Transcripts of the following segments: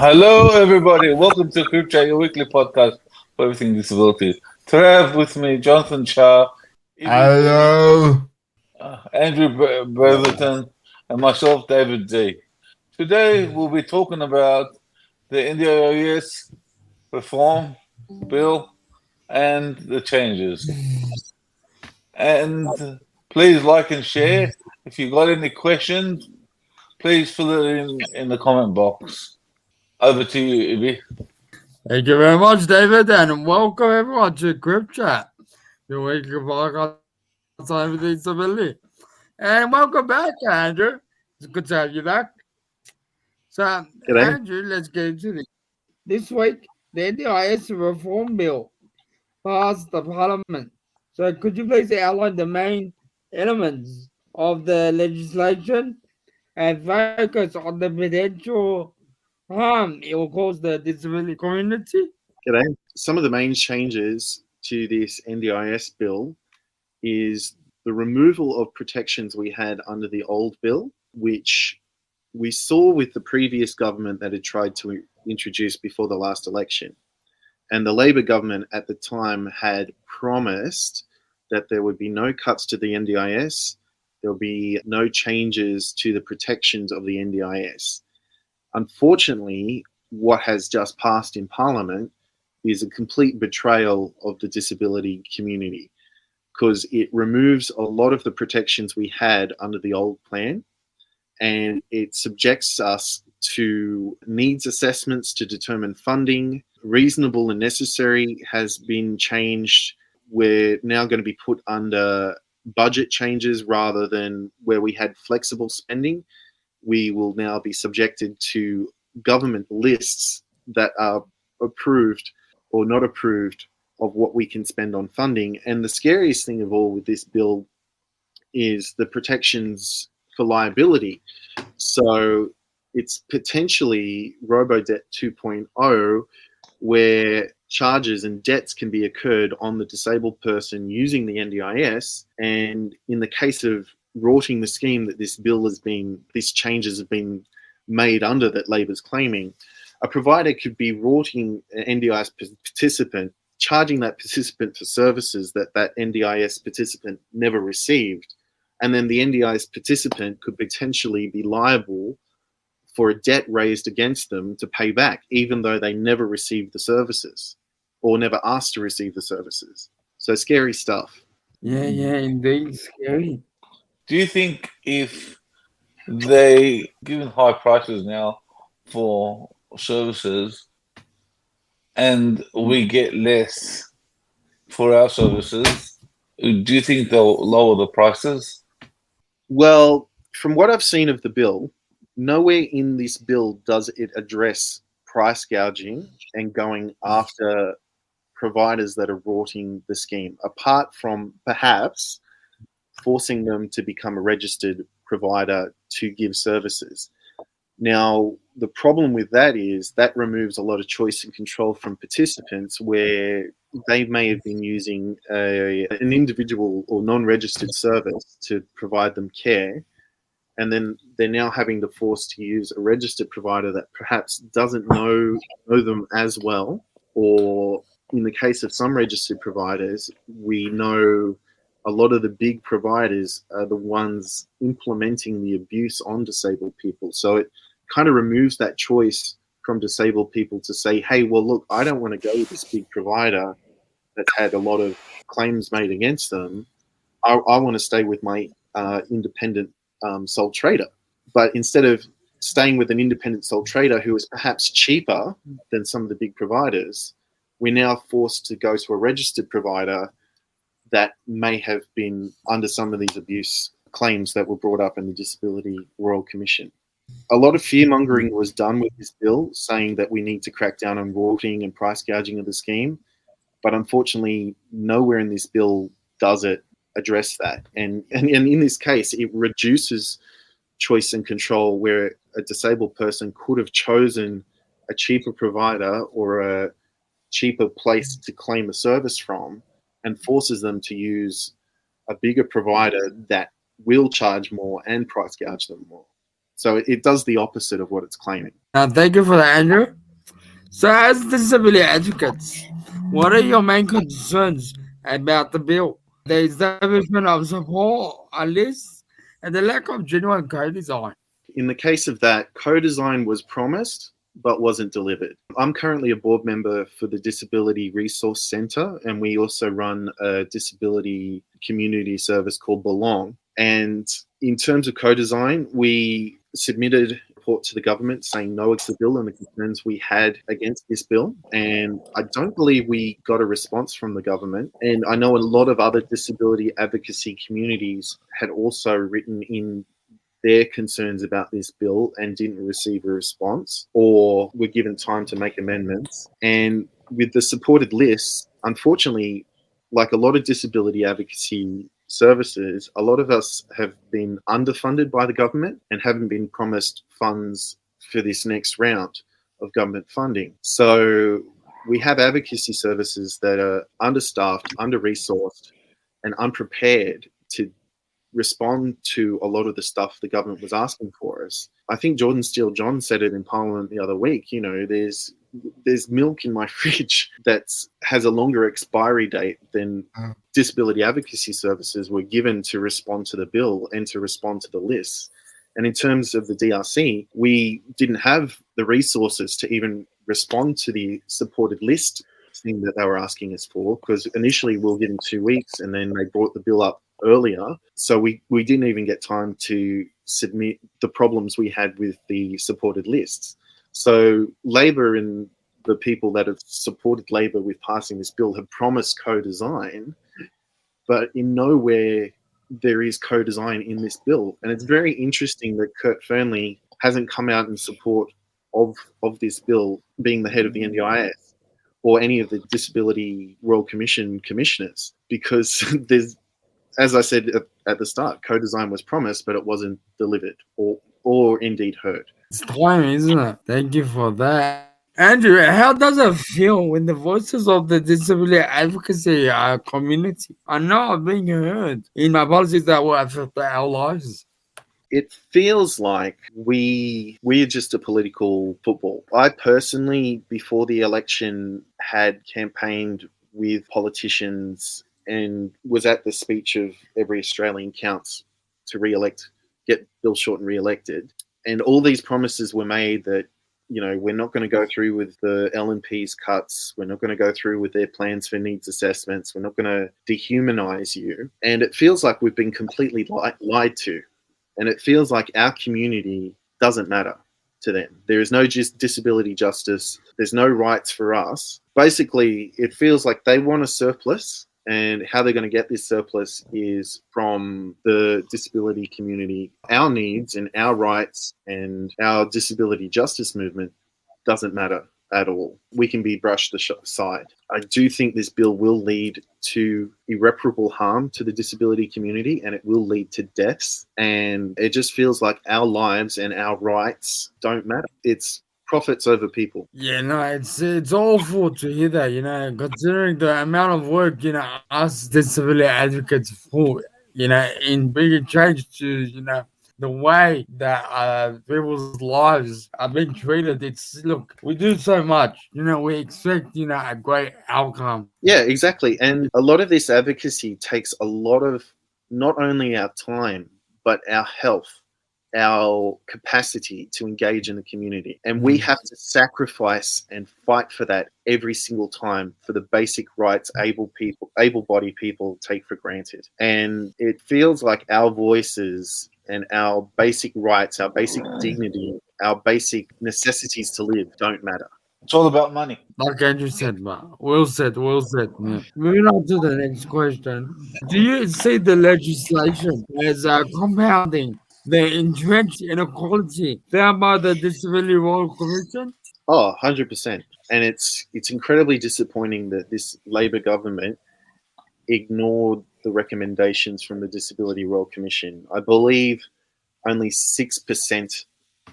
Hello, everybody. Welcome to CripChat, your weekly podcast for everything disability. Today I have with me Jonathan Shar, Ibby, Hello. Andrew Brotherton, and myself, David D. Today we'll be talking about the NDIS reform bill and the changes. And please like and share. If you got any questions, please fill it in the comment box. Over to you, Ibby. Thank you very much, David, and welcome everyone to CripChat, your weekly podcast on everything disability. And welcome back, Andrew. It's good to have you back. So, G'day. Andrew, let's get into this. This week, the NDIS reform bill passed the parliament. So, could you please outline the main elements of the legislation and focus on the potential harm it will cause the disability community? G'day. Some of the main changes to this NDIS bill is the removal of protections we had under the old bill, which we saw with the previous government that had tried to introduce before the last election. And the Labor government at the time had promised that there would be no cuts to the NDIS, there will be no changes to the protections of the NDIS. Unfortunately, what has just passed in Parliament is a complete betrayal of the disability community, because it removes a lot of the protections we had under the old plan, and it subjects us to needs assessments to determine funding. Reasonable and necessary has been changed. We're now going to be put under budget changes rather than where we had flexible spending. We will now be subjected to government lists that are approved or not approved of what we can spend on funding. And the scariest thing of all with this bill is the protections for liability. So it's potentially Robo-Debt 2.0, where charges and debts can be incurred on the disabled person using the NDIS. And in the case of rorting the scheme that these changes have been made under that Labor's claiming, a provider could be rorting an NDIS participant, charging that participant for services that NDIS participant never received. And then the NDIS participant could potentially be liable for a debt raised against them to pay back, even though they never received the services or never asked to receive the services. So scary stuff. Yeah, indeed, scary. Do you think if they given high prices now for services and we get less for our services, do you think they'll lower the prices? Well, from what I've seen of the bill, nowhere in this bill does it address price gouging and going after providers that are rorting the scheme, apart from perhaps forcing them to become a registered provider to give services. Now, the problem with that is that removes a lot of choice and control from participants, where they may have been using an individual or non-registered service to provide them care, and then they're now having to force to use a registered provider that perhaps doesn't know them as well, or in the case of some registered providers, we know a lot of the big providers are the ones implementing the abuse on disabled people. So it kind of removes that choice from disabled people to say, hey, well, look, I don't want to go with this big provider that's had a lot of claims made against them. I want to stay with my independent sole trader. But instead of staying with an independent sole trader who is perhaps cheaper than some of the big providers, we're now forced to go to a registered provider that may have been under some of these abuse claims that were brought up in the Disability Royal Commission. A lot of fear-mongering was done with this bill, saying that we need to crack down on rorting and price gouging of the scheme. But unfortunately, nowhere in this bill does it address that. And in this case, it reduces choice and control, where a disabled person could have chosen a cheaper provider or a cheaper place to claim a service from, and forces them to use a bigger provider that will charge more and price gouge them more. So it does the opposite of what it's claiming. Thank you for that, Andrew. So, as disability advocates, what are your main concerns about the bill? The establishment of support lists and the lack of genuine co-design. In the case of that, co-design was promised but wasn't delivered. I'm currently a board member for the Disability Resource Centre, and we also run a disability community service called Belong. And in terms of co-design, we submitted a report to the government saying no to the bill and the concerns we had against this bill. And I don't believe we got a response from the government. And I know a lot of other disability advocacy communities had also written in their concerns about this bill and didn't receive a response or were given time to make amendments. And with the supported lists, unfortunately, like a lot of disability advocacy services, a lot of us have been underfunded by the government and haven't been promised funds for this next round of government funding. So we have advocacy services that are understaffed, under-resourced, and unprepared to respond to a lot of the stuff the government was asking for us. I think Jordan Steele John said it in Parliament the other week. You know, there's milk in my fridge that has a longer expiry date than disability advocacy services were given to respond to the bill and to respond to the lists. And in terms of the DRC, we didn't have the resources to even respond to the supported list thing that they were asking us for, because initially we were given 2 weeks and then they brought the bill up earlier. So we didn't even get time to submit the problems we had with the supported lists. So Labor and the people that have supported Labor with passing this bill have promised co-design, but in nowhere there is co-design in this bill. And it's very interesting that Kurt Fearnley hasn't come out in support of this bill, being the head of the NDIS or any of the Disability Royal Commission commissioners, because there's, as I said at the start, co-design was promised, but it wasn't delivered or indeed heard. It's time, isn't it? Thank you for that. Andrew, how does it feel when the voices of the disability advocacy community are not being heard in my policies that will affect our lives? It feels like we're just a political football. I personally, before the election, had campaigned with politicians and was at the speech of Every Australian Counts to get Bill Shorten re-elected. And all these promises were made that, you know, we're not going to go through with the LNP's cuts. We're not going to go through with their plans for needs assessments. We're not going to dehumanize you. And it feels like we've been completely lied to. And it feels like our community doesn't matter to them. There is no disability justice. There's no rights for us. Basically, it feels like they want a surplus, and how they're going to get this surplus is from the disability community. Our needs and our rights and our disability justice movement doesn't matter at all. We can be brushed aside. I do think this bill will lead to irreparable harm to the disability community, and it will lead to deaths. And it just feels like our lives and our rights don't matter. It's profits over people. Yeah, no, it's awful to hear that, you know, considering the amount of work, you know, us disability advocates for, you know, in bringing change to, you know, the way that people's lives are being treated. It's, look, we do so much, you know, we expect, you know, a great outcome. Yeah, exactly. And a lot of this advocacy takes a lot of not only our time, but our health, our capacity to engage in the community. And we have to sacrifice and fight for that every single time, for the basic rights able-bodied people take for granted. And it feels like our voices and our basic rights, our basic dignity, our basic necessities to live don't matter. It's all about money. Like Andrew said, well said, well said. Yeah. Moving on to the next question. Do you see the legislation as compounding the entrenched inequality found by the Disability Royal Commission? Oh, 100%. And it's incredibly disappointing that this Labor government ignored the recommendations from the Disability Royal Commission. I believe only 6%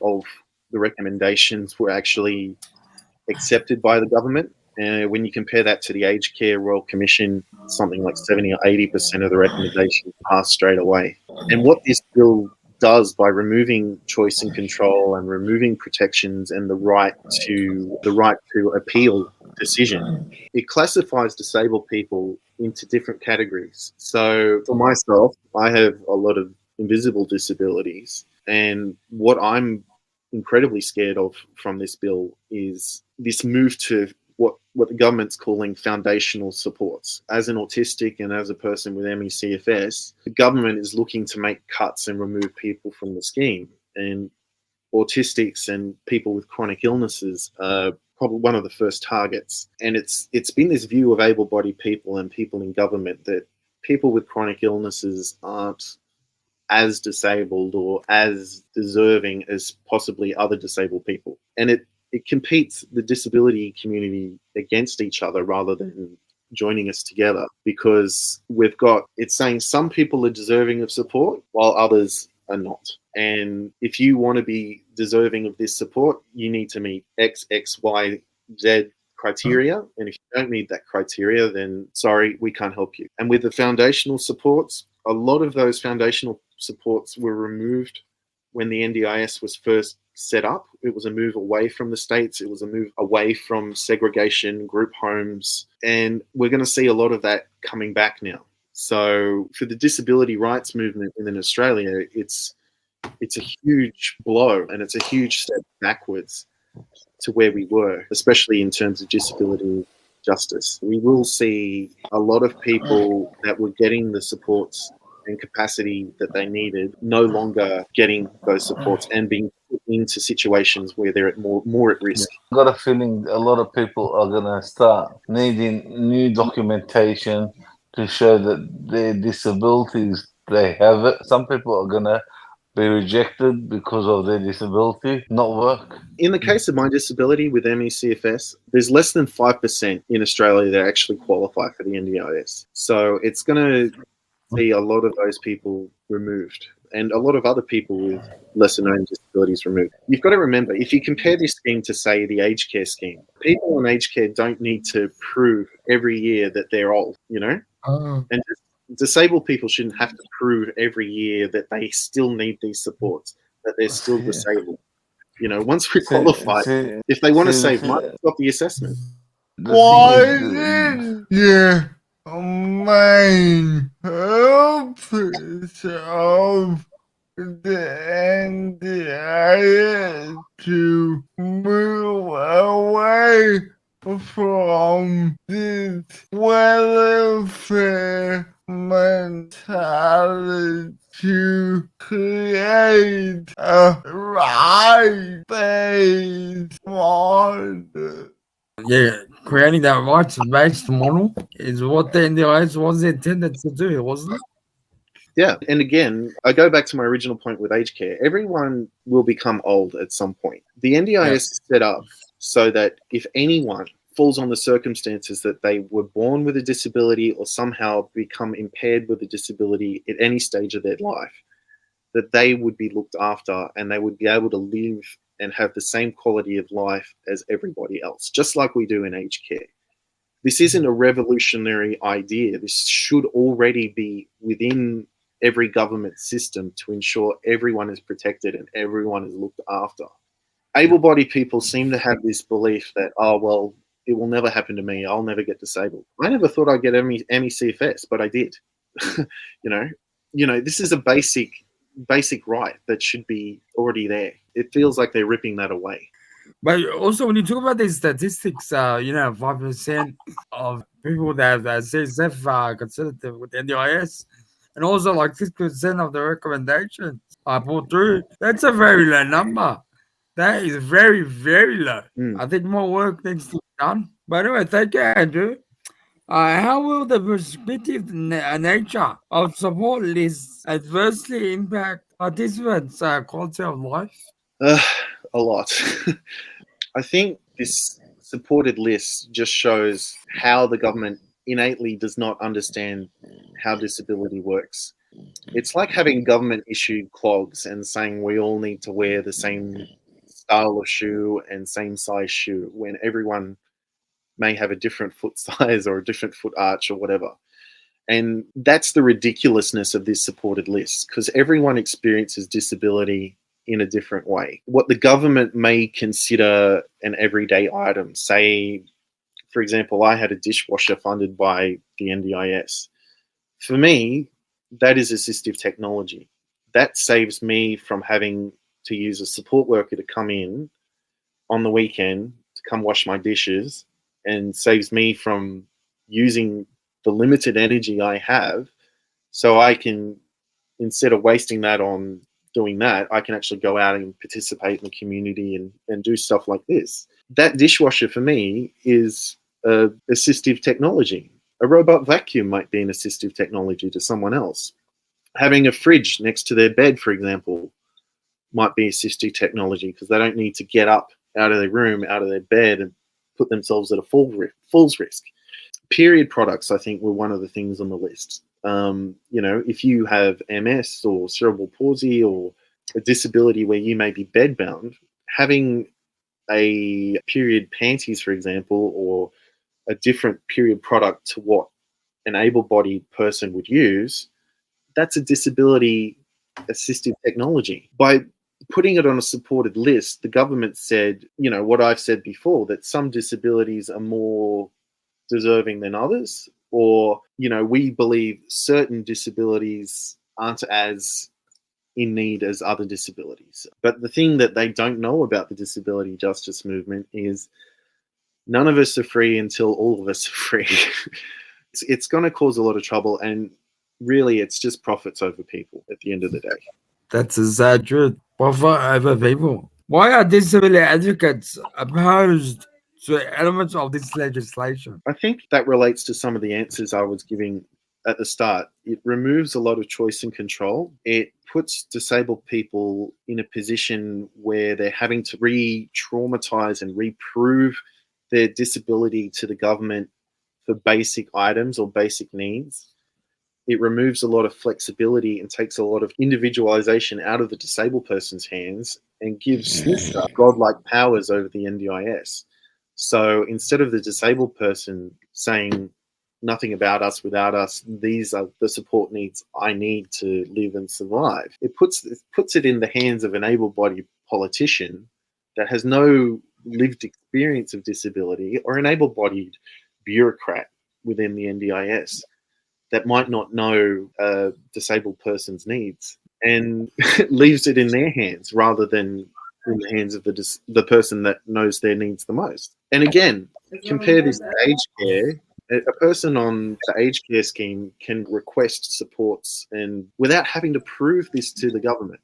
of the recommendations were actually accepted by the government. And when you compare that to the Aged Care Royal Commission, something like 70 or 80% of the recommendations passed straight away. And what this bill does by removing choice and control and removing protections and the right to appeal decision, it classifies disabled people into different categories. So for myself, I have a lot of invisible disabilities, and what I'm incredibly scared of from this bill is this move to what the government's calling foundational supports. As an autistic and as a person with ME/CFS, the government is looking to make cuts and remove people from the scheme. And autistics and people with chronic illnesses are probably one of the first targets. And it's been this view of able-bodied people and people in government that people with chronic illnesses aren't as disabled or as deserving as possibly other disabled people. And it competes the disability community against each other rather than joining us together, because it's saying some people are deserving of support while others are not. And if you want to be deserving of this support, you need to meet X, Y, Z criteria. And if you don't meet that criteria, then sorry, we can't help you. And with the foundational supports, a lot of those foundational supports were removed when the NDIS was first set up. It was a move away from the states. It was a move away from segregation, group homes, and we're going to see a lot of that coming back now. So for the disability rights movement in Australia, it's a huge blow, and it's a huge step backwards to where we were, especially in terms of disability justice. We will see a lot of people that were getting the supports and capacity that they needed no longer getting those supports and being put into situations where they're more at risk. I've got a feeling a lot of people are going to start needing new documentation to show that their disabilities, they have it. Some people are going to be rejected because of their disability, not work. In the case of my disability with ME/CFS, there's less than 5% in Australia that actually qualify for the NDIS. So it's going to see a lot of those people removed and a lot of other people with lesser known disabilities removed. You've got to remember, if you compare this scheme to, say, the aged care scheme, people on aged care don't need to prove every year that they're old, you know? And disabled people shouldn't have to prove every year that they still need these supports, that they're still disabled. You know, once we qualify, if they want to save money, stop the assessment. Why is it main purpose of the NDIS to move away from this welfare mentality to create a right-based model? Yeah, creating that rights-based model is what the NDIS was intended to do, wasn't it? Yeah, and again, I go back to my original point with aged care. Everyone will become old at some point. The NDIS is set up so that if anyone falls on the circumstances that they were born with a disability or somehow become impaired with a disability at any stage of their life, that they would be looked after and they would be able to live and have the same quality of life as everybody else, just like we do in aged care. This isn't a revolutionary idea. This should already be within every government system to ensure everyone is protected and everyone is looked after. Able-bodied people seem to have this belief that, oh, well, it will never happen to me. I'll never get disabled. I never thought I'd get ME/CFS, but I did. You know, this is a basic right that should be already there. It feels like they're ripping that away. But also, when you talk about these statistics, 5% of people that have CSF considered with NDIS, and also like 6% of the recommendations are put through. That's a very low number. That is very, very low. I think more work needs to be done. But anyway, thank you, Andrew. How will the prescriptive nature of support lists adversely impact participants' quality of life? A lot. I think this supported list just shows how the government innately does not understand how disability works. It's like having government issued clogs and saying we all need to wear the same style of shoe and same size shoe when everyone may have a different foot size or a different foot arch or whatever. And that's the ridiculousness of this supported list, because everyone experiences disability in a different way. What the government may consider an everyday item, say, for example, I had a dishwasher funded by the NDIS. For me, that is assistive technology. That saves me from having to use a support worker to come in on the weekend to come wash my dishes, and saves me from using the limited energy I have, so I can, instead of wasting that on doing that, I can actually go out and participate in the community and do stuff like this. That dishwasher for me is assistive technology. A robot vacuum might be an assistive technology to someone else. Having a fridge next to their bed, for example, might be assistive technology, because they don't need to get up out of their room, out of their bed, and put themselves at a falls risk. Period products, I think, were one of the things on the list. If you have MS or cerebral palsy or a disability where you may be bedbound, having a period panties, for example, or a different period product to what an able-bodied person would use, that's a disability assistive technology. By putting it on a supported list, the government said, what I've said before, that some disabilities are more deserving than others, or we believe certain disabilities aren't as in need as other disabilities. But the thing that they don't know about the disability justice movement is none of us are free until all of us are free. It's going to cause a lot of trouble, and really it's just profits over people at the end of the day. That's a sad truth. Profit over people. Why are disability advocates opposed to elements of this legislation? I think that relates to some of the answers I was giving at the start. It removes a lot of choice and control. It puts disabled people in a position where they're having to re-traumatize and reprove their disability to the government for basic items or basic needs. It removes a lot of flexibility and takes a lot of individualization out of the disabled person's hands and gives godlike powers over the NDIS. So instead of the disabled person saying nothing about us without us, these are the support needs I need to live and survive, it puts it in the hands of an able-bodied politician that has no lived experience of disability, or an able-bodied bureaucrat within the NDIS that might not know a disabled person's needs, and leaves it in their hands rather than in the hands of the person that knows their needs the most. And again, compare this to aged care. A person on the aged care scheme can request supports and without having to prove this to the government.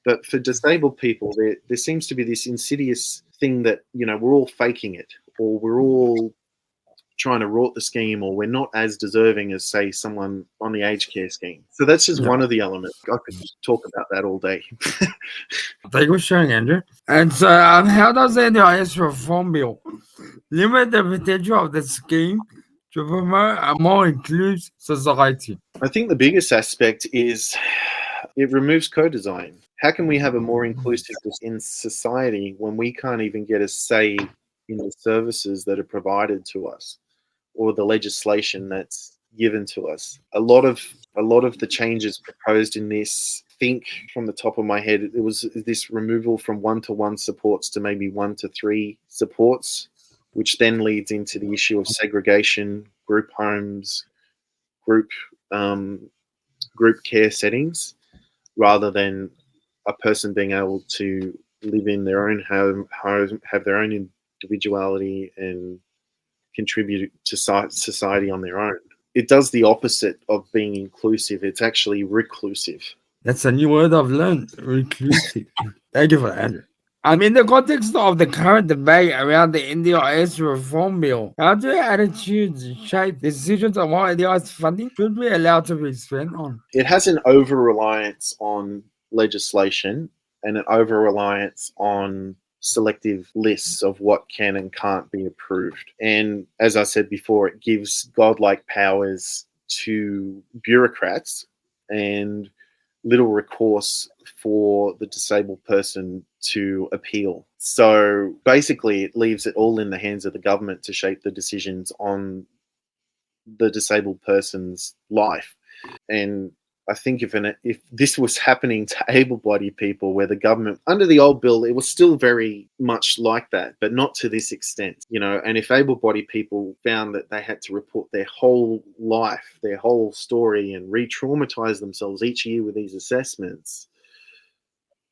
But for disabled people, there seems to be this insidious thing that, we're all faking it, or we're all trying to rort the scheme, or we're not as deserving as, say, someone on the aged care scheme. So that's just one of the elements. I could talk about that all day. Thank you for sharing, Andrew. And so, how does the NDIS reform bill limit the potential of the scheme to promote a more inclusive society? I think the biggest aspect is it removes co-design. How can we have a more inclusive in society when we can't even get a say in the services that are provided to us, or the legislation that's given to us? A lot of the changes proposed in this, think from the top of my head, it was this removal from 1-to-1 supports to maybe 1-to-3 supports, which then leads into the issue of segregation, group homes, group care settings, rather than a person being able to live in their own home, have their own individuality, and contribute to society on their own. It does the opposite of being inclusive. It's actually reclusive. That's a new word I've learned, reclusive. Thank you for that, Andrew. In the context of the current debate around the NDIS reform bill, how do attitudes shape decisions on what NDIS funding should be allowed to be spent on? It has an over-reliance on legislation and an over-reliance on selective lists of what can and can't be approved. And as I said before, it gives godlike powers to bureaucrats and little recourse for the disabled person to appeal. So basically, it leaves it all in the hands of the government to shape the decisions on the disabled person's life. And I think if this was happening to able-bodied people, where the government, under the old bill, it was still very much like that, but not to this extent, And if able-bodied people found that they had to report their whole life, their whole story, and re-traumatize themselves each year with these assessments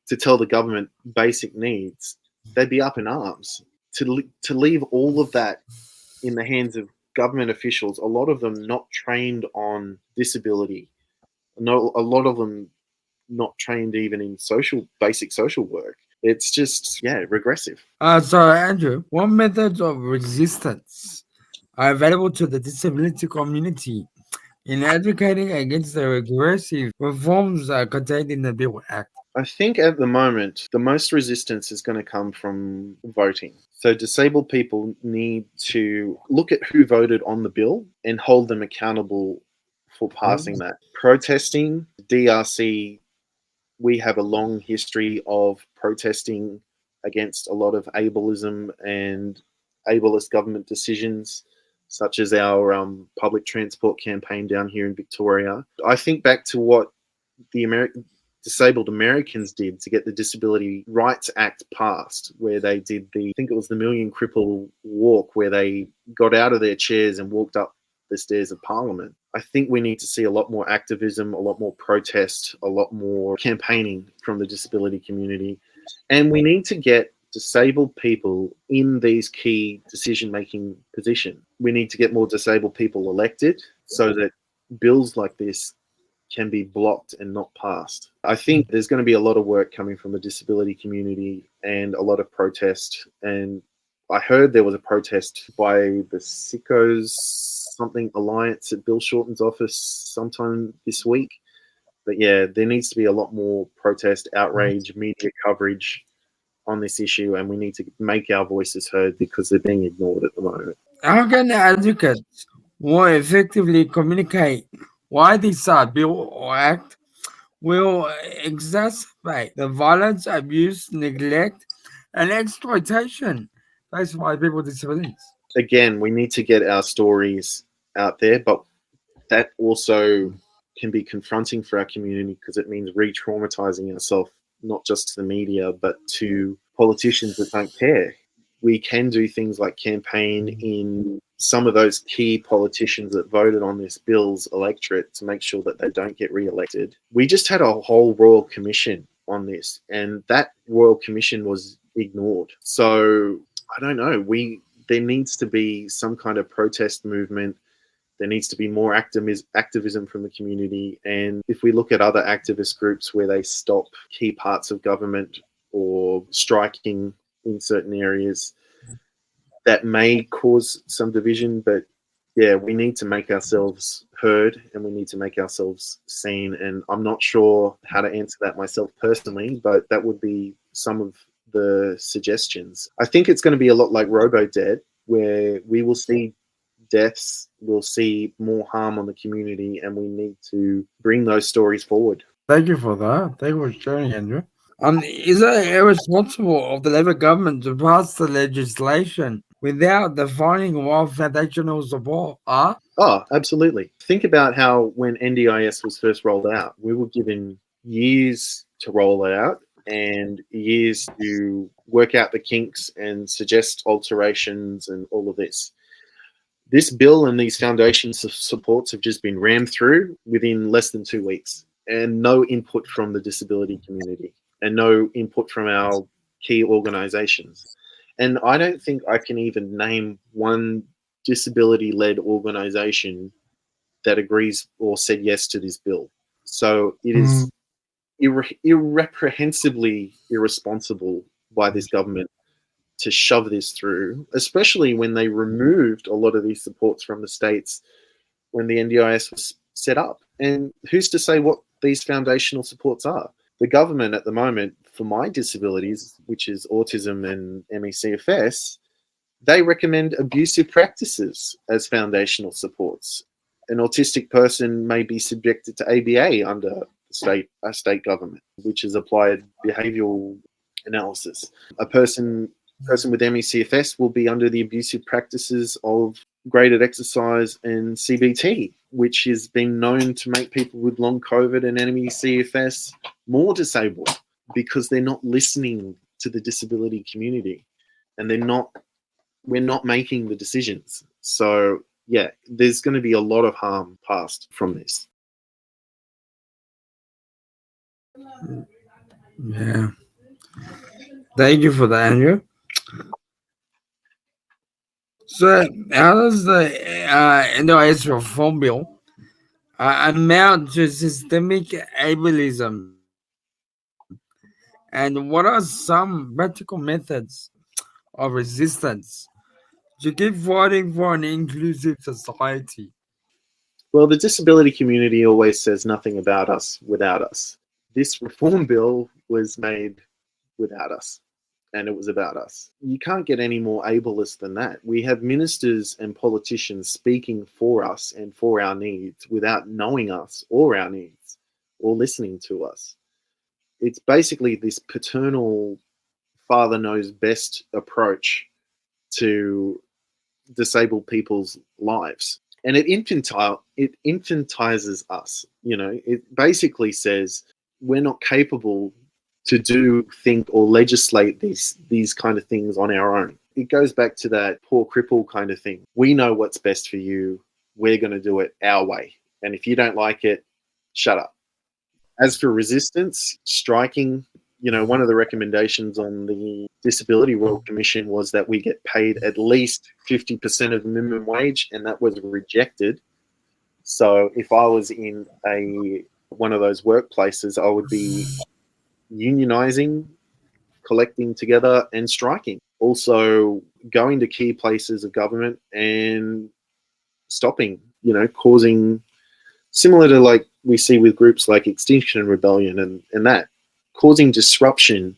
to tell the government basic needs, they'd be up in arms. To leave all of that in the hands of government officials, a lot of them not trained on disability, no, a lot of them not trained even in basic social work. It's just, regressive. So, Andrew, what methods of resistance are available to the disability community in advocating against the regressive reforms contained in the Bill Act? I think at the moment, the most resistance is going to come from voting. So disabled people need to look at who voted on the bill and hold them accountable for passing that. Protesting, DRC, we have a long history of protesting against a lot of ableism and ableist government decisions, such as our public transport campaign down here in Victoria. I think back to what the disabled Americans did to get the Disability Rights Act passed, where they did I think it was the Million Cripple Walk, where they got out of their chairs and walked up the stairs of Parliament. I think we need to see a lot more activism, a lot more protest, a lot more campaigning from the disability community. And we need to get disabled people in these key decision-making positions. We need to get more disabled people elected so that bills like this can be blocked and not passed. I think there's going to be a lot of work coming from the disability community and a lot of protest. And I heard there was a protest by the Sickos something Alliance at Bill Shorten's office sometime this week. But yeah, there needs to be a lot more protest, outrage, media coverage on this issue, and we need to make our voices heard because they're being ignored at the moment. How can advocates more effectively communicate why this bill or act will exacerbate the violence, abuse, neglect, and exploitation faced by people with disabilities? Again, we need to get our stories out there, but that also can be confronting for our community because it means re-traumatizing ourselves, not just to the media, but to politicians that don't care. We can do things like campaign in some of those key politicians that voted on this bill's electorate to make sure that they don't get re-elected. We just had a whole Royal Commission on this, and that Royal Commission was ignored. So I don't know. There needs to be some kind of protest movement. There needs to be more activism from the community. And if we look at other activist groups where they stop key parts of government or striking in certain areas, that may cause some division. But yeah, we need to make ourselves heard and we need to make ourselves seen. And I'm not sure how to answer that myself personally, but that would be some of the suggestions. I think it's going to be a lot like Robo-Dead, where we will see deaths, we'll see more harm on the community, and we need to bring those stories forward. Thank you for that. Thank you for sharing, Andrew. Is it irresponsible of the Labour government to pass the legislation without defining what foundational support are? Oh, absolutely. Think about how when NDIS was first rolled out, we were given years to roll it out and years to work out the kinks and suggest alterations and all of this. This bill and these foundations of supports have just been rammed through within less than 2 weeks, and no input from the disability community and no input from our key organizations. And I don't think I can even name one disability-led organization that agrees or said yes to this bill. So it is irreprehensibly irresponsible by this government to shove this through, especially when they removed a lot of these supports from the states when the NDIS was set up. And who's to say what these foundational supports are? The government at the moment, for my disabilities, which is autism and ME/CFS, they recommend abusive practices as foundational supports. An autistic person may be subjected to ABA under a state government, which is applied behavioural analysis. A person with ME/CFS will be under the abusive practices of graded exercise and CBT, which has been known to make people with long COVID and NME/CFS more disabled because they're not listening to the disability community, and we're not making the decisions. So yeah, there's going to be a lot of harm passed from this. Yeah. Thank you for that, Andrew. So, how does the NDIS reform bill amount to systemic ableism? And what are some practical methods of resistance to keep fighting for an inclusive society? Well, the disability community always says nothing about us without us. This reform bill was made without us, and it was about us. You can't get any more ableist than that. We have ministers and politicians speaking for us and for our needs without knowing us or our needs or listening to us. It's basically this paternal father knows best approach to disabled people's lives. And it infantizes us. It basically says we're not capable to do, think, or legislate these kind of things on our own. It goes back to that poor cripple kind of thing. We know what's best for you. We're going to do it our way. And if you don't like it, shut up. As for resistance, striking, one of the recommendations on the Disability Royal Commission was that we get paid at least 50% of the minimum wage, and that was rejected. So if I was in one of those workplaces, I would be unionizing, collecting together, and striking. Also going to key places of government and stopping, causing, similar to like we see with groups like Extinction Rebellion and that, causing disruption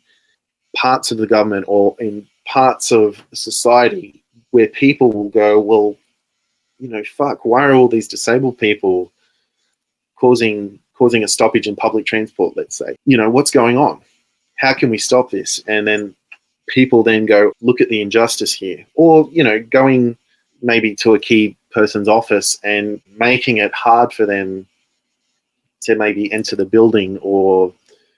parts of the government or in parts of society where people will go, well, fuck, why are all these disabled people causing a stoppage in public transport, let's say? What's going on? How can we stop this? And then people then go, look at the injustice here. Or, going maybe to a key person's office and making it hard for them to maybe enter the building. Or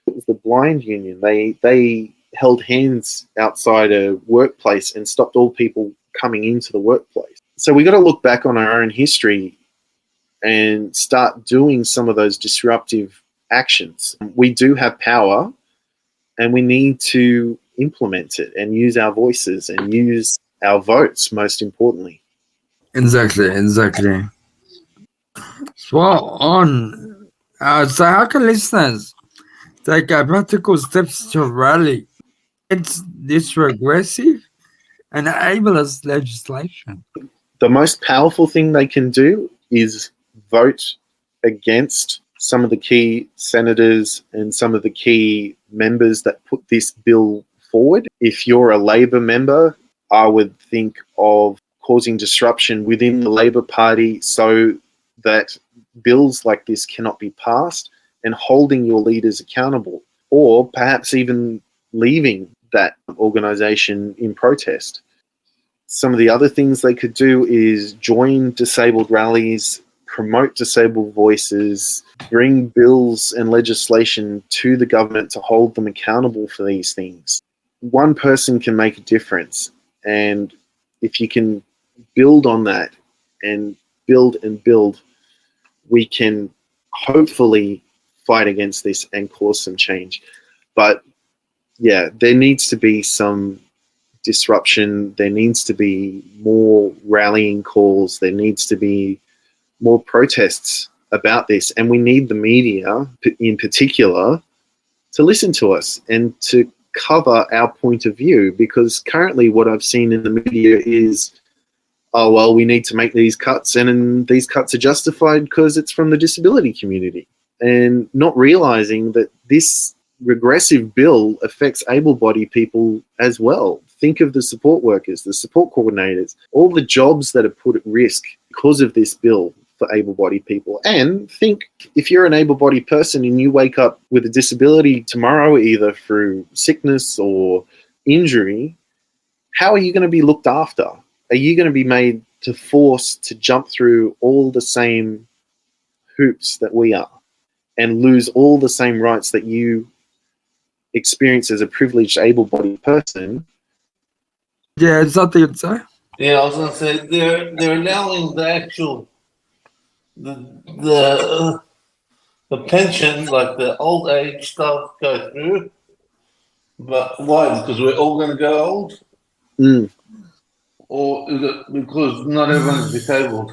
it was the blind union. They held hands outside a workplace and stopped all people coming into the workplace. So we got to look back on our own history and start doing some of those disruptive actions. We do have power, and we need to implement it and use our voices and use our votes, most importantly. Exactly. So so how can listeners take practical steps to rally against this regressive and ableist legislation? The most powerful thing they can do is vote against some of the key senators and some of the key members that put this bill forward. If you're a Labor member, I would think of causing disruption within the Labor Party so that bills like this cannot be passed, and holding your leaders accountable, or perhaps even leaving that organisation in protest. Some of the other things they could do is join disabled rallies, promote disabled voices, bring bills and legislation to the government to hold them accountable for these things. One person can make a difference, and if you can build on that and build, we can hopefully fight against this and cause some change. But yeah, there needs to be some disruption. There needs to be more rallying calls. There needs to be more protests about this. And we need the media in particular to listen to us and to cover our point of view, because currently what I've seen in the media is, oh, well, we need to make these cuts, and these cuts are justified because it's from the disability community, and not realizing that this regressive bill affects able-bodied people as well. Think of the support workers, the support coordinators, all the jobs that are put at risk because of this bill for able-bodied people. And think, if you're an able-bodied person and you wake up with a disability tomorrow, either through sickness or injury, how are you going to be looked after? Are you going to be made to force to jump through all the same hoops that we are and lose all the same rights that you experience as a privileged able-bodied person. Yeah, it's something you'd say. Yeah, I was gonna say they're allowing the actual the pension, like the old age stuff, go through. But why? Because we're all gonna go old, Mm. or is it because not everyone's disabled?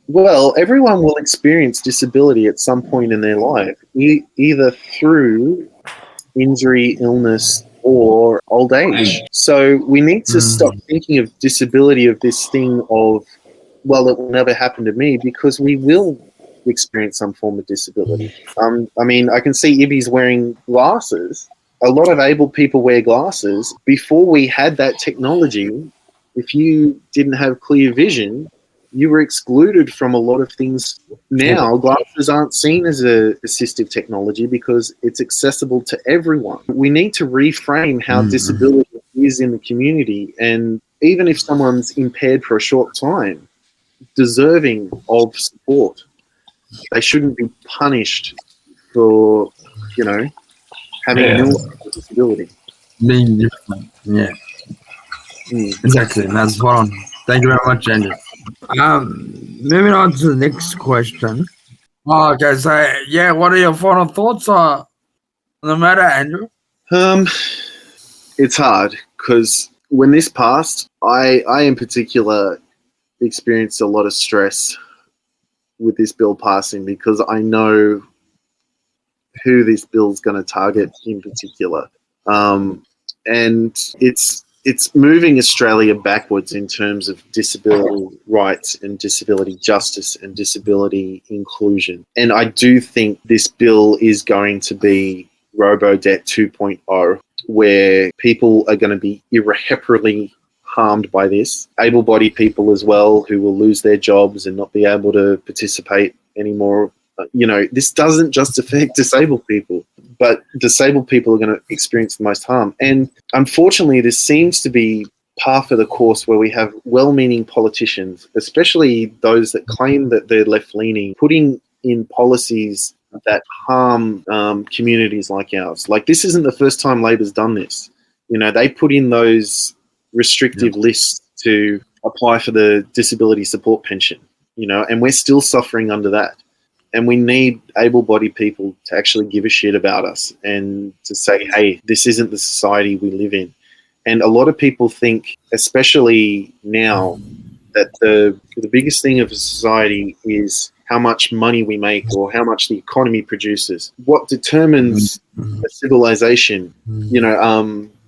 Well, everyone will experience disability at some point in their life, either through injury, illness, or old age. So we need to stop thinking of disability of this thing of, well, it will never happen to me, because we will experience some form of disability. I mean, I can see Ibby's wearing glasses. A lot of able people wear glasses. Before we had that technology, if you didn't have clear vision, you were excluded from a lot of things. Now, glasses aren't seen as a assistive technology because it's accessible to everyone. We need to reframe how disability is in the community, and even if someone's impaired for a short time, deserving of support. They shouldn't be punished for, having nil disability. Being different. Yeah, exactly. That's fun. Thank you very much, Andrew. Moving on to the next question. Okay, so yeah, what are your final thoughts on the matter, Andrew? It's hard because when this passed, I in particular experienced a lot of stress with this bill passing, because I know who this bill's going to target in particular. And it's moving Australia backwards in terms of disability rights and disability justice and disability inclusion. And I do think this bill is going to be Robo-Debt 2.0, where people are going to be irreparably harmed by this. Able-bodied people as well, who will lose their jobs and not be able to participate anymore. This doesn't just affect disabled people, but disabled people are going to experience the most harm. And unfortunately, this seems to be par for the course, where we have well-meaning politicians, especially those that claim that they're left-leaning, putting in policies that harm communities like ours. Like, this isn't the first time Labor's done this. They put in those restrictive lists to apply for the disability support pension, and we're still suffering under that. And we need able-bodied people to actually give a shit about us and to say, hey, this isn't the society we live in. And a lot of people think, especially now, that the biggest thing of a society is how much money we make or how much the economy produces. What determines a civilization,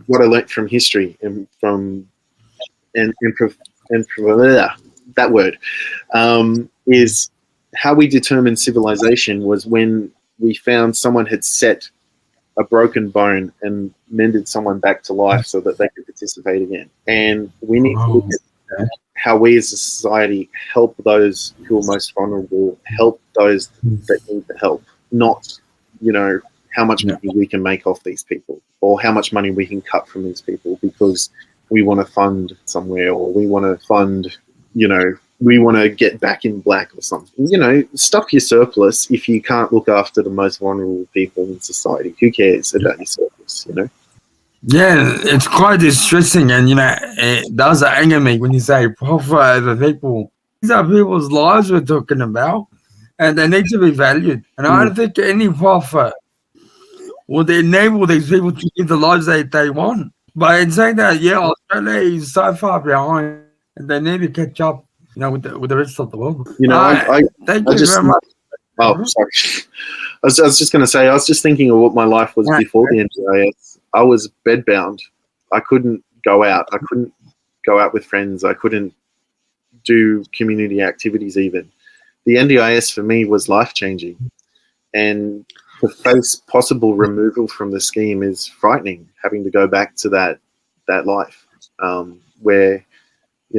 what I learnt from history and from that word, is how we determined civilization was when we found someone had set a broken bone and mended someone back to life so that they could participate again. And we need to look at how we as a society help those who are most vulnerable, help those that need the help, not, how much money we can make off these people or how much money we can cut from these people because we want to fund somewhere, or we want to fund, we want to get back in black or something. Stuff your surplus if you can't look after the most vulnerable people in society. Who cares about your surplus, Yeah, it's quite distressing, and it does anger me when you say profit over people. These are people's lives we're talking about, and they need to be valued. And I don't think any profit would enable these people to live the lives they want. But in saying that, Australia is so far behind, and they need to catch up, with the rest of the world. Thank you very much. Oh, sorry. I was just going to say, I was just thinking of what my life was before the NDIS. I was bedbound. I couldn't go out. I couldn't go out with friends. I couldn't do community activities even. The NDIS for me was life-changing. And to face possible removal from the scheme is frightening, having to go back to that life where,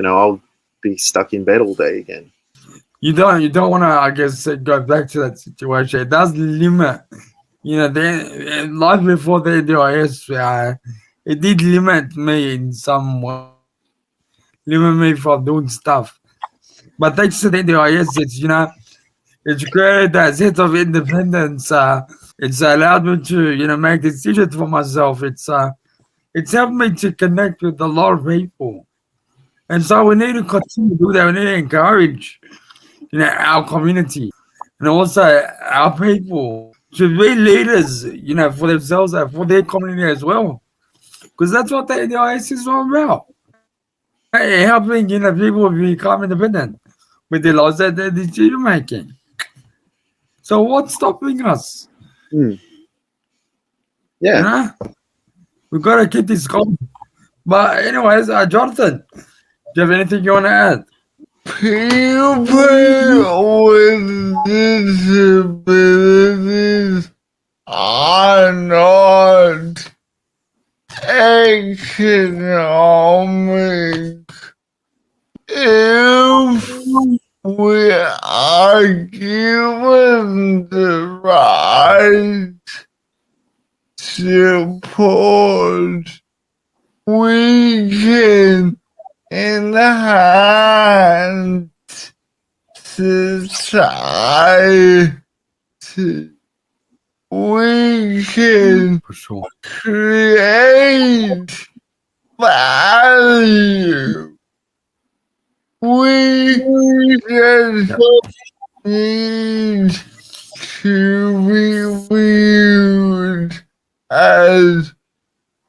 I'll be stuck in bed all day again. You don't want to, I guess, go back to that situation. It does limit, life before the NDIS, it did limit me in some way. limit me from doing stuff. But thanks to the NDIS, it's created that sense of independence. It's allowed me to, make decisions for myself. It's helped me to connect with a lot of people. And so we need to continue to do that. We need to encourage, our community and also our people to be leaders, for themselves and for their community as well. Because that's what the NDIS is all about. Helping, people become independent with the laws that they're decision making. So what's stopping us? Mm. You Yeah. know? We've got to keep this going. But anyways, Jonathan, do you have anything you want to add? People with disabilities are not economic. If we are given the right support, we can enhance society. We can For sure. create value. We just need to be viewed as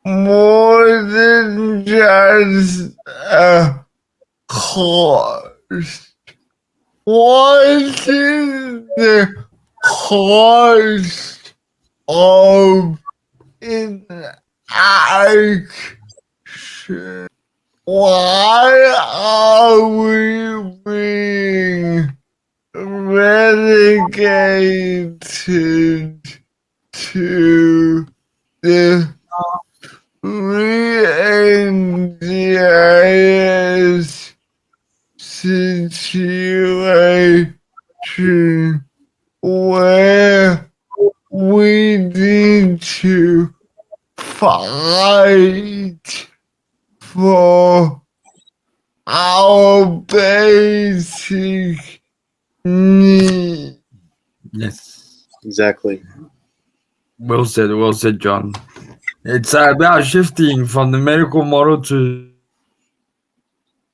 more than just a cost. What is the cost of inaction? Why are we being relegated to the free NDIS situation where we need to fight for our basic needs? Yes. Exactly. Well said, John. It's about shifting from the medical model to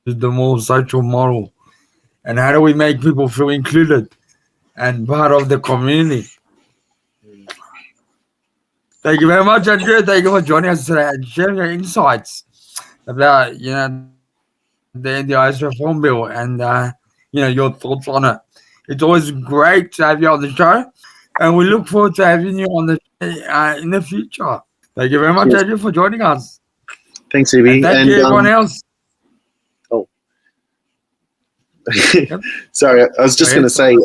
the more social model. And how do we make people feel included and part of the community? Thank you very much, Andrew. Thank you for joining us today and sharing your insights about, the NDIS reform bill and, your thoughts on it. It's always great to have you on the show, and we look forward to having you on the in the future. Thank you very much, Andrew, Cheers. for joining us. Thanks, And Ibby. thank you, And everyone else. oh, Yep. sorry, I was Go just going to ahead.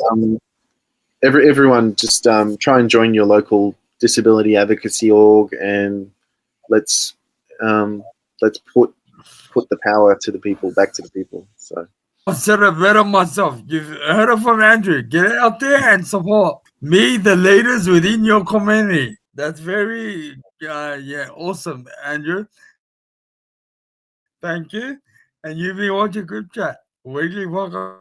say, everyone just try and join your local disability advocacy org, and let's let's put the power to the people, back to the people. So I've said it better myself. You've heard it from Andrew. Get out there and support me, the leaders within your community. That's very, awesome, Andrew. Thank you. And you've been watching CripChat, weekly podcast